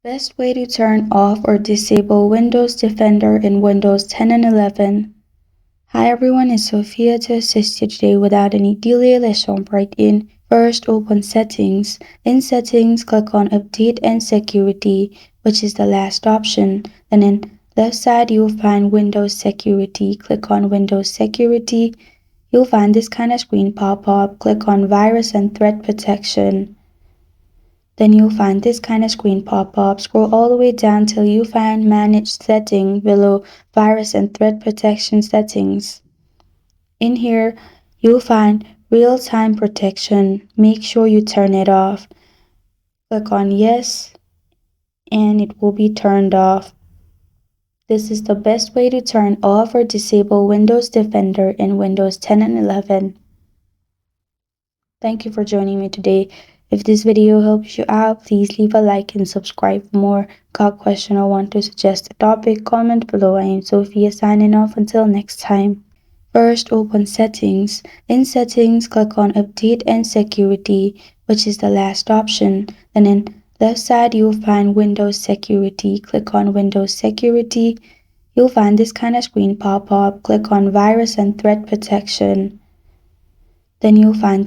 Best way to turn off or disable Windows Defender in Windows 10 and 11. Hi everyone, it's Sophia to assist you today without any delay. Let's jump right in. First, open Settings. In Settings, click on Update and Security, which is the last option. Then in left side, you'll find Windows Security. Click on Windows Security. You'll find this kind of screen pop up. Click on Virus and Threat Protection. Then you'll find this kind of screen pop up. Scroll all the way down till you find Manage Setting below Virus and Threat Protection Settings. In here, you'll find Real-Time Protection. Make sure you turn it off. Click on Yes, and it will be turned off. This is the best way to turn off or disable Windows Defender in Windows 10 and 11. Thank you for joining me today. If this video helps you out, please leave a like and subscribe for more. Got a question or want to suggest a topic? Comment below. I am Sophia signing off until next time. First, open Settings. In Settings, click on Update and Security, which is the last option. Then in left side, you'll find Windows Security. Click on Windows Security. You'll find this kind of screen pop up. Click on Virus and Threat Protection. Then you'll find this